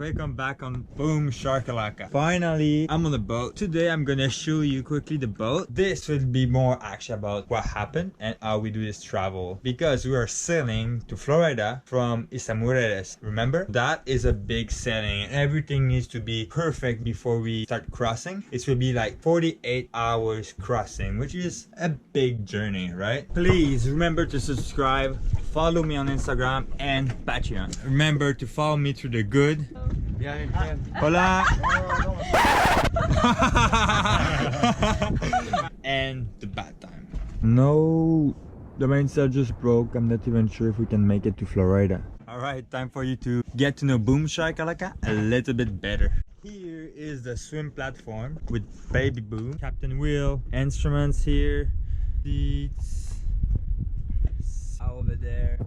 welcome back on Boom Sharkalaka. Finally, I'm on the boat. Today I'm gonna show you quickly the boat. This will be more actually about what happened and how we do this travel, because we are sailing to Florida from CMRRA. Remember? That is a big sailing and everything needs to be perfect before we start crossing. It will be like 48 hours crossing, which is a big journey, right? Please remember to subscribe, follow me on Instagram and Patreon. Remember to follow me through the good. Hola. And the bad time. No, the main sail just broke. I'm not even sure if we can make it to Florida. Alright, time for you to get to know Boom Sharkalaka a little bit better. Here is the swim platform with baby Boom, captain wheel, instruments here, seats over there.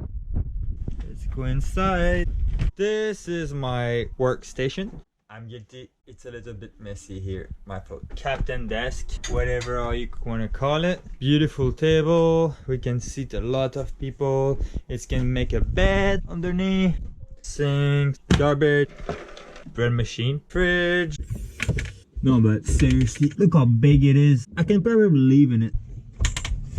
Let's go inside. This is my workstation. I'm guilty, it's a little bit messy here. My fault. Captain desk, whatever you want to call it. Beautiful table. We can seat a lot of people. It can make a bed underneath. Sink, garbage, bread machine, fridge. No, but seriously, look how big it is. I can probably live in it.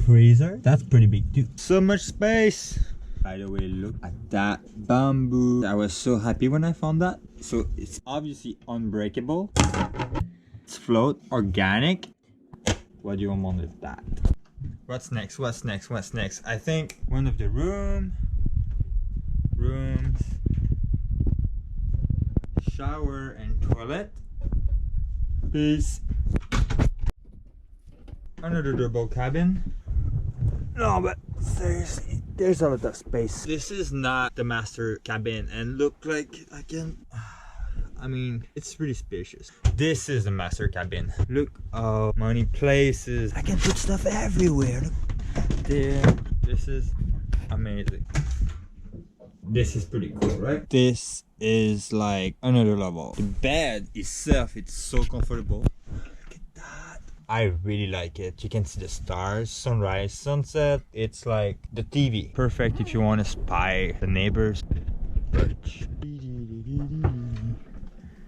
Freezer, that's pretty big too. So much space. By the way, look at that bamboo. I was so happy when I found that. So it's obviously unbreakable. It's float, organic. What do you want with that? What's next? What's next? What's next? I think one of the rooms, shower and toilet. Peace. Another double cabin. No, but seriously, there's a lot of space. This is not the master cabin and look like I mean, it's pretty spacious. This is the master cabin. Look how many places. I can put stuff everywhere. Look there. This is amazing. This is pretty cool, right? This is like another level. The bed itself, it's so comfortable. I really like it. You can see the stars, sunrise, sunset. It's like the TV. Perfect if you want to spy the neighbors.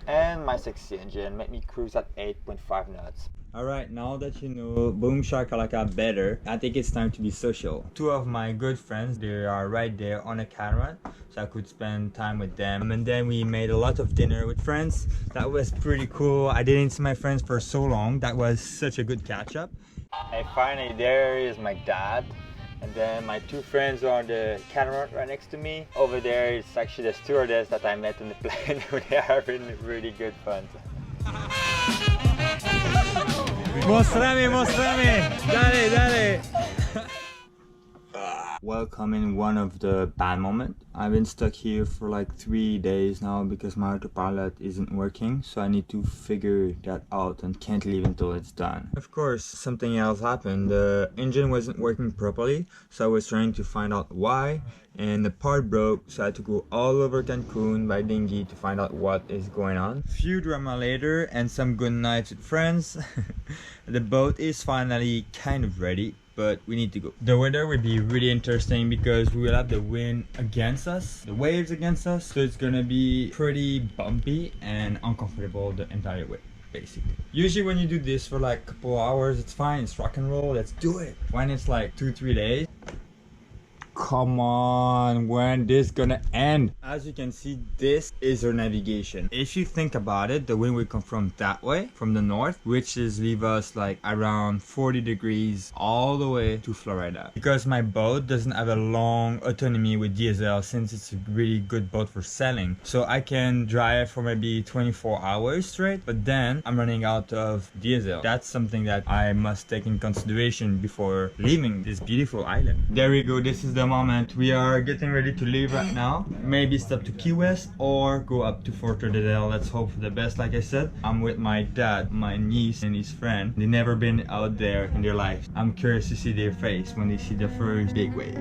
And my sexy engine make me cruise at 8.5 knots. Alright, now that you know Boom Sharkalaka better, I think it's time to be social. Two of my good friends, they are right there on a catamaran, so I could spend time with them. And then we made a lot of dinner with friends. That was pretty cool. I didn't see my friends for so long. That was such a good catch up. And finally, there is my dad. And then my two friends are on the catamaran right next to me. Over there is actually the stewardess that I met on the plane. They are really good fun. Mostrame, dale. Welcome in one of the bad moments. I've been stuck here for like 3 days now because my autopilot isn't working, so I need to figure that out and can't leave until it's done. Of course, something else happened. The engine wasn't working properly, so I was trying to find out why, and the part broke, so I had to go all over Cancun by dinghy to find out what is going on. Few drama later and some good nights with friends. The boat is finally kind of ready, but we need to go. The weather will be really interesting because we will have the wind against us, the waves against us, so it's gonna be pretty bumpy and uncomfortable the entire way, basically. Usually when you do this for like a couple hours, it's fine, it's rock and roll, let's do it. When it's like 2-3 days, come on, when this gonna end? As you can see, this is our navigation. If you think about it, the wind will come from that way, from the north, which is leave us like around 40 degrees all the way to Florida. Because my boat doesn't have a long autonomy with diesel, since it's a really good boat for sailing, so I can drive for maybe 24 hours straight, but then I'm running out of diesel. That's something that I must take in consideration before leaving this beautiful island. There we go, this is the moment. We are getting ready to leave right now. Maybe stop to Key West or go up to Fort Lauderdale. Let's hope for the best. Like I said, I'm with my dad, my niece and his friend. They've never been out there in their life. I'm curious to see their face when they see the first big wave.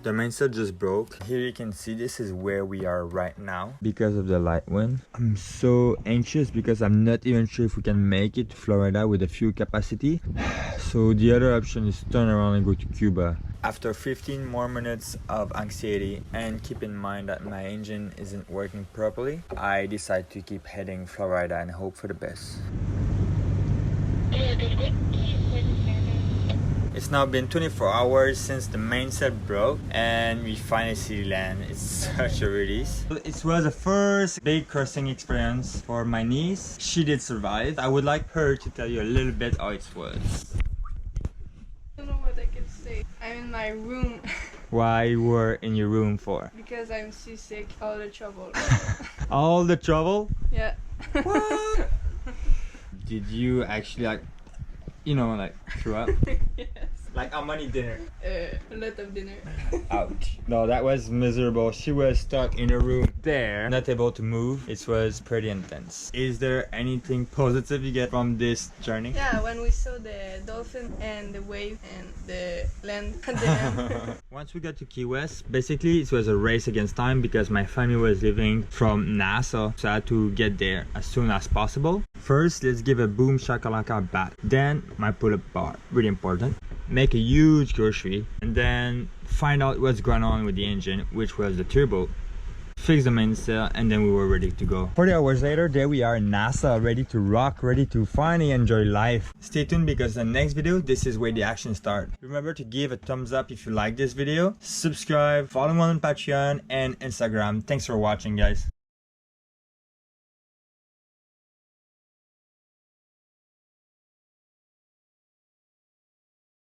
The mainsail just broke. Here you can see this is where we are right now because of the light wind. I'm so anxious because I'm not even sure if we can make it to Florida with the fuel capacity. So the other option is turn around and go to Cuba. After 15 more minutes of anxiety and keep in mind that my engine isn't working properly, I decide to keep heading Florida and hope for the best. It's now been 24 hours since the mainsail broke and we finally see land. It's such a release. It was the first big crossing experience for my niece. She did survive. I would like her to tell you a little bit how it was. I don't know what I can say. I'm in my room. Why you were in your room for? Because I'm seasick. All the trouble. All the trouble? Yeah. What? Did you actually like, you know, like throw up? Yes. Like how many dinner? A lot of dinner. Ouch. No, that was miserable. She was stuck in a room there, not able to move. It was pretty intense. Is there anything positive you get from this journey? Yeah, when we saw the dolphin and the wave and the land at the end. Once we got to Key West, basically it was a race against time because my family was leaving from Nassau, so I had to get there as soon as possible. First, let's give a Boom Sharkalaka bath. Then my pull-up bar, really important. Make a huge grocery and then find out what's going on with the engine, which was the turbo. Fix the mainsail and then we were ready to go. 40 hours later, there we are in Nassau, ready to rock, ready to finally enjoy life. Stay tuned because the next video, this is where the action starts. Remember to give a thumbs up if you like this video, subscribe, follow me on Patreon and Instagram. Thanks for watching, guys.